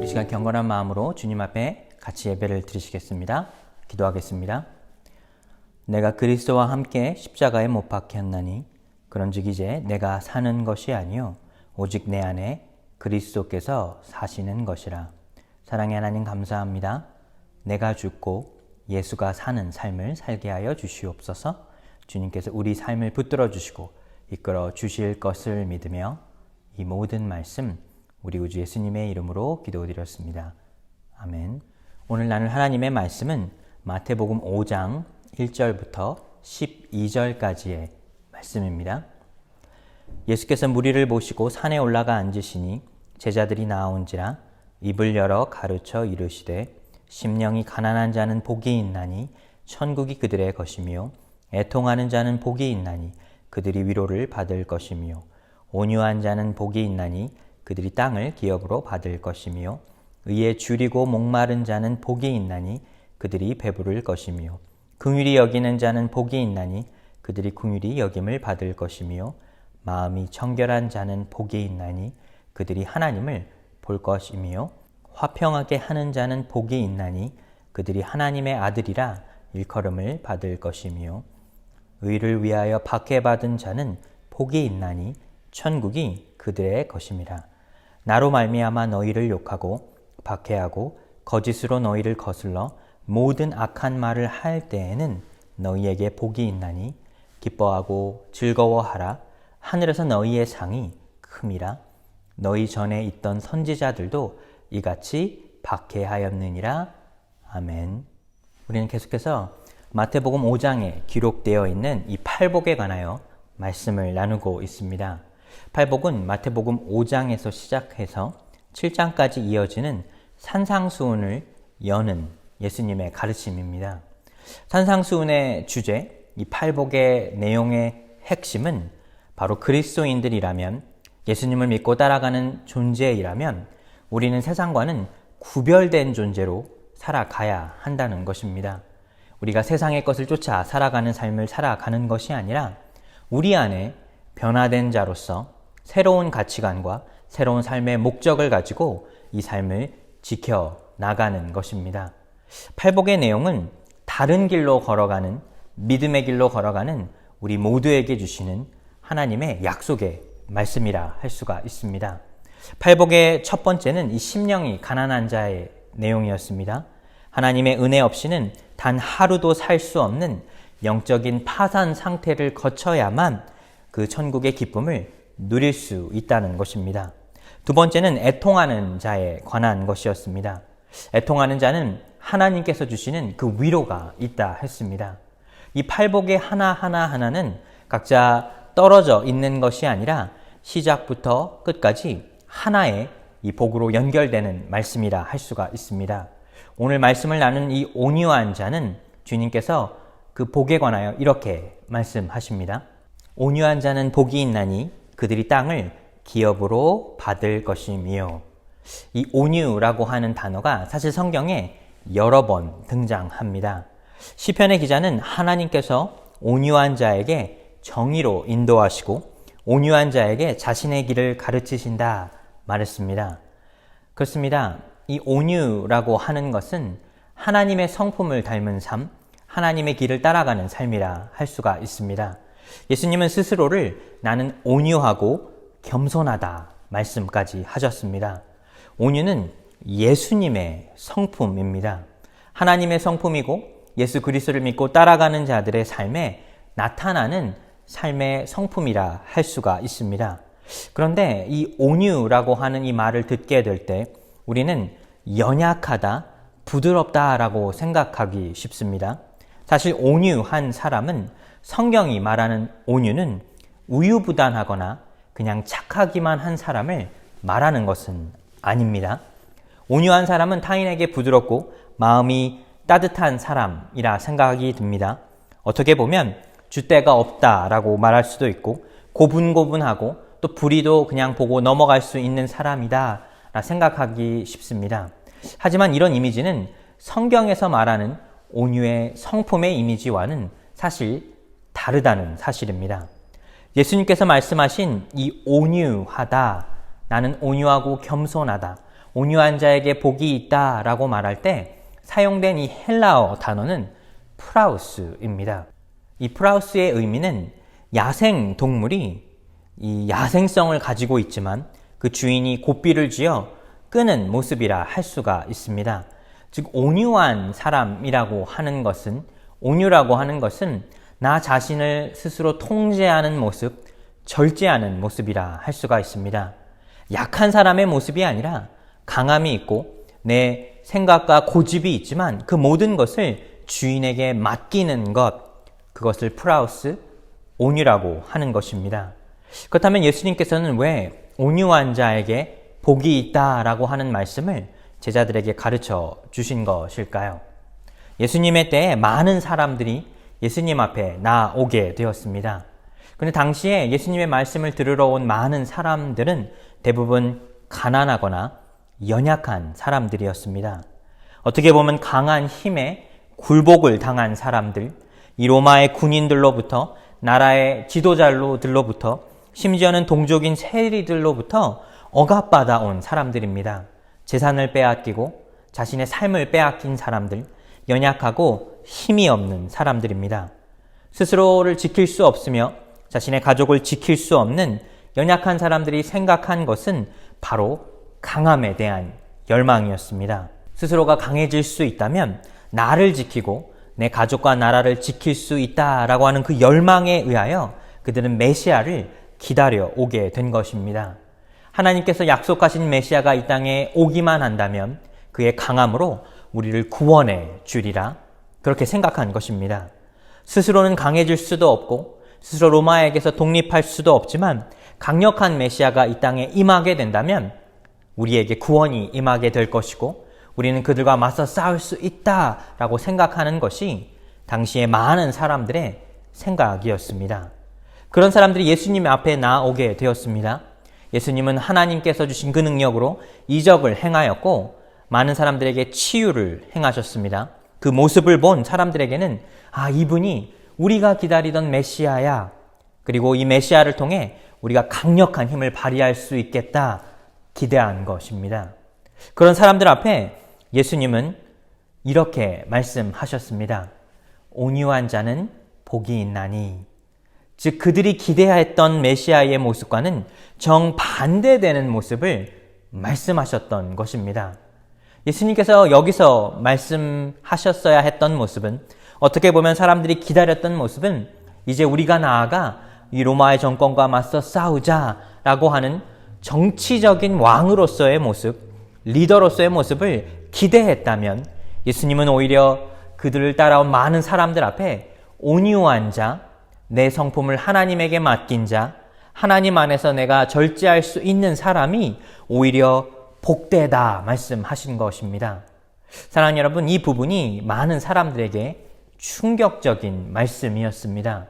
시간 경건한 마음으로 주님 앞에 같이 예배를 드리시겠습니다. 기도하겠습니다. 내가 그리스도와 함께 십자가에 못 박혔나니 그런즉 이제 내가 사는 것이 아니요 오직 내 안에 그리스도께서 사시는 것이라. 사랑의 하나님 감사합니다. 내가 죽고 예수가 사는 삶을 살게 하여 주시옵소서. 주님께서 우리 삶을 붙들어 주시고 이끌어 주실 것을 믿으며 이 모든 말씀 우리 우주 예수님의 이름으로 기도드렸습니다. 아멘. 오늘 나눌 하나님의 말씀은 마태복음 5장 1절부터 12절까지의 말씀입니다. 예수께서 무리를 모시고 산에 올라가 앉으시니 제자들이 나온지라 입을 열어 가르쳐 이르시되 심령이 가난한 자는 복이 있나니 천국이 그들의 것이며 애통하는 자는 복이 있나니 그들이 위로를 받을 것이며 온유한 자는 복이 있나니 그들이 땅을 기업으로 받을 것이며 의에 줄이고 목마른 자는 복이 있나니 그들이 배부를 것이며 긍휼히 여기는 자는 복이 있나니 그들이 긍휼히 여김을 받을 것이며 마음이 청결한 자는 복이 있나니 그들이 하나님을 볼 것이며 화평하게 하는 자는 복이 있나니 그들이 하나님의 아들이라 일컬음을 받을 것이며 의를 위하여 박해받은 자는 복이 있나니 천국이 그들의 것임이라. 나로 말미암아 너희를 욕하고 박해하고 거짓으로 너희를 거슬러 모든 악한 말을 할 때에는 너희에게 복이 있나니 기뻐하고 즐거워하라. 하늘에서 너희의 상이 큼이라. 너희 전에 있던 선지자들도 이같이 박해하였느니라. 아멘. 우리는 계속해서 마태복음 5장에 기록되어 있는 이 팔복에 관하여 말씀을 나누고 있습니다. 팔복은 마태복음 5장에서 시작해서 7장까지 이어지는 산상수훈을 여는 예수님의 가르침입니다. 산상수훈의 주제, 이 팔복의 내용의 핵심은 바로 그리스도인들이라면, 예수님을 믿고 따라가는 존재이라면 우리는 세상과는 구별된 존재로 살아가야 한다는 것입니다. 우리가 세상의 것을 쫓아 살아가는 삶을 살아가는 것이 아니라 우리 안에 변화된 자로서 새로운 가치관과 새로운 삶의 목적을 가지고 이 삶을 지켜나가는 것입니다. 팔복의 내용은 다른 길로 걸어가는, 믿음의 길로 걸어가는 우리 모두에게 주시는 하나님의 약속의 말씀이라 할 수가 있습니다. 팔복의 첫 번째는 이 심령이 가난한 자의 내용이었습니다. 하나님의 은혜 없이는 단 하루도 살 수 없는 영적인 파산 상태를 거쳐야만 그 천국의 기쁨을 누릴 수 있다는 것입니다. 두 번째는 애통하는 자에 관한 것이었습니다. 애통하는 자는 하나님께서 주시는 그 위로가 있다 했습니다. 이 팔복의 하나하나는 각자 떨어져 있는 것이 아니라 시작부터 끝까지 하나의 이 복으로 연결되는 말씀이라 할 수가 있습니다. 오늘 말씀을 나눈 이 온유한 자는 주님께서 그 복에 관하여 이렇게 말씀하십니다. 온유한 자는 복이 있나니 그들이 땅을 기업으로 받을 것이며, 이 온유라고 하는 단어가 사실 성경에 여러 번 등장합니다. 시편의 기자는 하나님께서 온유한 자에게 정의로 인도하시고 온유한 자에게 자신의 길을 가르치신다 말했습니다. 그렇습니다. 이 온유라고 하는 것은 하나님의 성품을 닮은 삶, 하나님의 길을 따라가는 삶이라 할 수가 있습니다. 예수님은 스스로를 나는 온유하고 겸손하다 말씀까지 하셨습니다. 온유는 예수님의 성품입니다. 하나님의 성품이고 예수 그리스도를 믿고 따라가는 자들의 삶에 나타나는 삶의 성품이라 할 수가 있습니다. 그런데 이 온유라고 하는 이 말을 듣게 될 때 우리는 연약하다, 부드럽다라고 생각하기 쉽습니다. 사실 온유한 사람은, 성경이 말하는 온유는 우유부단하거나 그냥 착하기만 한 사람을 말하는 것은 아닙니다. 온유한 사람은 타인에게 부드럽고 마음이 따뜻한 사람이라 생각이 듭니다. 어떻게 보면 줏대가 없다라고 말할 수도 있고 고분고분하고 또 불의도 그냥 보고 넘어갈 수 있는 사람이다 라 생각하기 쉽습니다. 하지만 이런 이미지는 성경에서 말하는 온유의 성품의 이미지와는 사실 다르다는 사실입니다. 예수님께서 말씀하신 이 온유하다, 나는 온유하고 겸손하다, 온유한 자에게 복이 있다라고 말할 때 사용된 이 헬라어 단어는 프라우스입니다. 이 프라우스의 의미는 야생 동물이 이 야생성을 가지고 있지만 그 주인이 고삐를 쥐어 끄는 모습이라 할 수가 있습니다. 즉 온유한 사람이라고 하는 것은, 온유라고 하는 것은 나 자신을 스스로 통제하는 모습, 절제하는 모습이라 할 수가 있습니다. 약한 사람의 모습이 아니라 강함이 있고 내 생각과 고집이 있지만 그 모든 것을 주인에게 맡기는 것, 그것을 프라우스, 온유라고 하는 것입니다. 그렇다면 예수님께서는 왜 온유한 자에게 복이 있다라고 하는 말씀을 제자들에게 가르쳐 주신 것일까요? 예수님의 때에 많은 사람들이 예수님 앞에 나오게 되었습니다. 그런데 당시에 예수님의 말씀을 들으러 온 많은 사람들은 대부분 가난하거나 연약한 사람들이었습니다. 어떻게 보면 강한 힘에 굴복을 당한 사람들, 이 로마의 군인들로부터, 나라의 지도자들로부터, 심지어는 동족인 세리들로부터 억압받아 온 사람들입니다. 재산을 빼앗기고 자신의 삶을 빼앗긴 사람들, 연약하고 힘이 없는 사람들입니다. 스스로를 지킬 수 없으며 자신의 가족을 지킬 수 없는 연약한 사람들이 생각한 것은 바로 강함에 대한 열망이었습니다. 스스로가 강해질 수 있다면 나를 지키고 내 가족과 나라를 지킬 수 있다라고 하는 그 열망에 의하여 그들은 메시아를 기다려 오게 된 것입니다. 하나님께서 약속하신 메시아가 이 땅에 오기만 한다면 그의 강함으로 우리를 구원해 주리라, 그렇게 생각한 것입니다. 스스로는 강해질 수도 없고 스스로 로마에게서 독립할 수도 없지만 강력한 메시아가 이 땅에 임하게 된다면 우리에게 구원이 임하게 될 것이고 우리는 그들과 맞서 싸울 수 있다라고 생각하는 것이 당시에 많은 사람들의 생각이었습니다. 그런 사람들이 예수님 앞에 나오게 되었습니다. 예수님은 하나님께서 주신 그 능력으로 이적을 행하였고 많은 사람들에게 치유를 행하셨습니다. 그 모습을 본 사람들에게는 이분이 우리가 기다리던 메시아야. 그리고 이 메시아를 통해 우리가 강력한 힘을 발휘할 수 있겠다 기대한 것입니다. 그런 사람들 앞에 예수님은 이렇게 말씀하셨습니다. 온유한 자는 복이 있나니. 즉 그들이 기대했던 메시아의 모습과는 정반대되는 모습을 말씀하셨던 것입니다. 예수님께서 여기서 말씀하셨어야 했던 모습은, 어떻게 보면 사람들이 기다렸던 모습은 이제 우리가 나아가 이 로마의 정권과 맞서 싸우자라고 하는 정치적인 왕으로서의 모습, 리더로서의 모습을 기대했다면 예수님은 오히려 그들을 따라온 많은 사람들 앞에 온유한 자, 내 성품을 하나님에게 맡긴 자, 하나님 안에서 내가 절제할 수 있는 사람이 오히려 복되다 말씀하신 것입니다. 사랑하는 여러분, 이 부분이 많은 사람들에게 충격적인 말씀이었습니다.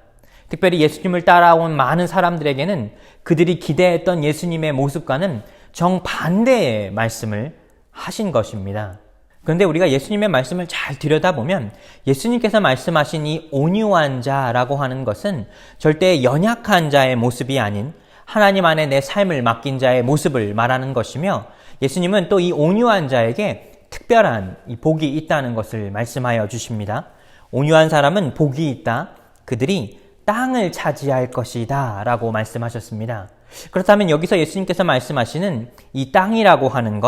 특별히 예수님을 따라온 많은 사람들에게는 그들이 기대했던 예수님의 모습과는 정반대의 말씀을 하신 것입니다. 그런데 우리가 예수님의 말씀을 잘 들여다보면 예수님께서 말씀하신 이 온유한 자라고 하는 것은 절대 연약한 자의 모습이 아닌 하나님 안에 내 삶을 맡긴 자의 모습을 말하는 것이며, 예수님은 또 이 온유한 자에게 특별한 이 복이 있다는 것을 말씀하여 주십니다. 온유한 사람은 복이 있다. 그들이 땅을 차지할 것이다 라고 말씀하셨습니다. 그렇다면 여기서 예수님께서 말씀하시는 이 땅이라고 하는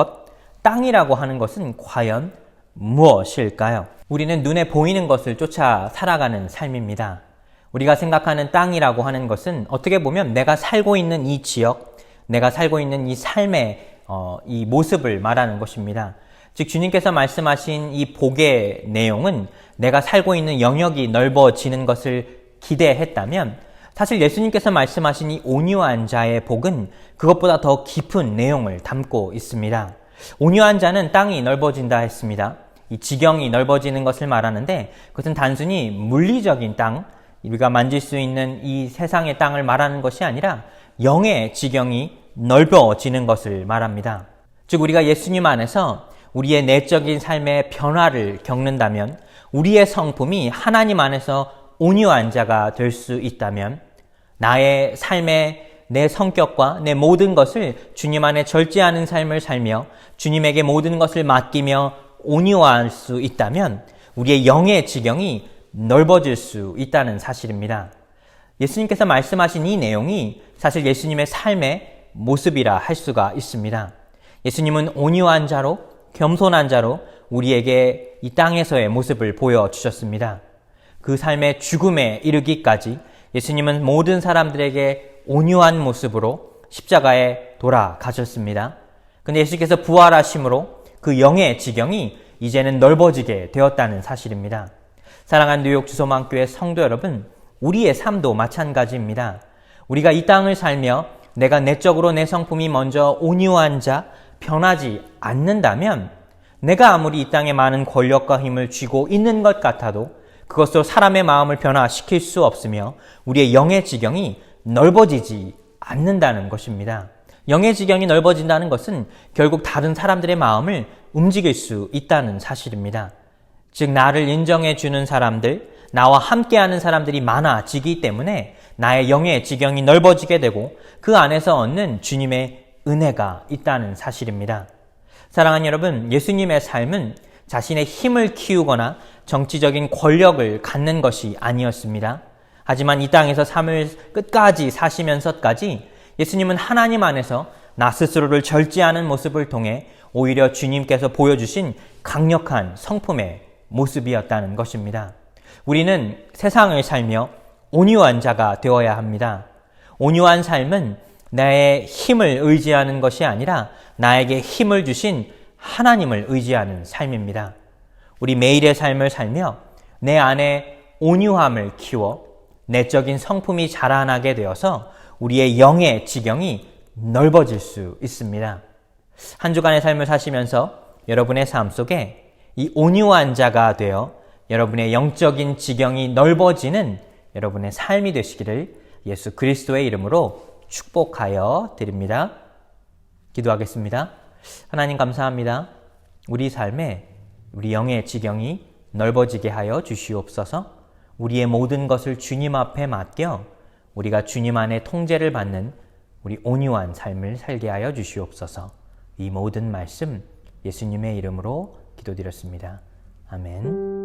것은 과연 무엇일까요? 우리는 눈에 보이는 것을 쫓아 살아가는 삶입니다. 우리가 생각하는 땅이라고 하는 것은 어떻게 보면 내가 살고 있는 이 지역, 내가 살고 있는 이 삶의 이 모습을 말하는 것입니다. 즉 주님께서 말씀하신 이 복의 내용은 내가 살고 있는 영역이 넓어지는 것을 기대했다면, 사실 예수님께서 말씀하신 이 온유한 자의 복은 그것보다 더 깊은 내용을 담고 있습니다. 온유한 자는 땅이 넓어진다 했습니다. 이 지경이 넓어지는 것을 말하는데 그것은 단순히 물리적인 땅, 우리가 만질 수 있는 이 세상의 땅을 말하는 것이 아니라 영의 지경이 넓어지는 것을 말합니다. 즉 우리가 예수님 안에서 우리의 내적인 삶의 변화를 겪는다면, 우리의 성품이 하나님 안에서 온유한 자가 될 수 있다면, 나의 삶의 내 성격과 내 모든 것을 주님 안에 절제하는 삶을 살며 주님에게 모든 것을 맡기며 온유할 수 있다면 우리의 영의 지경이 넓어질 수 있다는 사실입니다. 예수님께서 말씀하신 이 내용이 사실 예수님의 삶의 모습이라 할 수가 있습니다. 예수님은 온유한 자로, 겸손한 자로 우리에게 이 땅에서의 모습을 보여주셨습니다. 그 삶의 죽음에 이르기까지 예수님은 모든 사람들에게 온유한 모습으로 십자가에 돌아가셨습니다. 근데 예수께서 부활하심으로 그 영의 지경이 이제는 넓어지게 되었다는 사실입니다. 사랑하는 뉴욕 주소만교회 성도 여러분, 우리의 삶도 마찬가지입니다. 우리가 이 땅을 살며 내가 내적으로 내 성품이 먼저 온유한 자, 변하지 않는다면 내가 아무리 이 땅에 많은 권력과 힘을 쥐고 있는 것 같아도 그것으로 사람의 마음을 변화시킬 수 없으며 우리의 영의 지경이 넓어지지 않는다는 것입니다. 영의 지경이 넓어진다는 것은 결국 다른 사람들의 마음을 움직일 수 있다는 사실입니다. 즉 나를 인정해 주는 사람들, 나와 함께하는 사람들이 많아지기 때문에 나의 영의 지경이 넓어지게 되고 그 안에서 얻는 주님의 은혜가 있다는 사실입니다. 사랑하는 여러분, 예수님의 삶은 자신의 힘을 키우거나 정치적인 권력을 갖는 것이 아니었습니다. 하지만 이 땅에서 삶을 끝까지 사시면서까지 예수님은 하나님 안에서 나 스스로를 절제하는 모습을 통해 오히려 주님께서 보여주신 강력한 성품의 모습이었다는 것입니다. 우리는 세상을 살며 온유한 자가 되어야 합니다. 온유한 삶은 나의 힘을 의지하는 것이 아니라 나에게 힘을 주신 하나님을 의지하는 삶입니다. 우리 매일의 삶을 살며 내 안에 온유함을 키워 내적인 성품이 자라나게 되어서 우리의 영의 지경이 넓어질 수 있습니다. 한 주간의 삶을 사시면서 여러분의 삶 속에 이 온유한 자가 되어 여러분의 영적인 지경이 넓어지는 여러분의 삶이 되시기를 예수 그리스도의 이름으로 축복하여 드립니다. 기도하겠습니다. 하나님 감사합니다. 우리 삶에 우리 영의 지경이 넓어지게 하여 주시옵소서. 우리의 모든 것을 주님 앞에 맡겨 우리가 주님 안에 통제를 받는 우리 온유한 삶을 살게 하여 주시옵소서. 이 모든 말씀 예수님의 이름으로 기도드렸습니다. 아멘.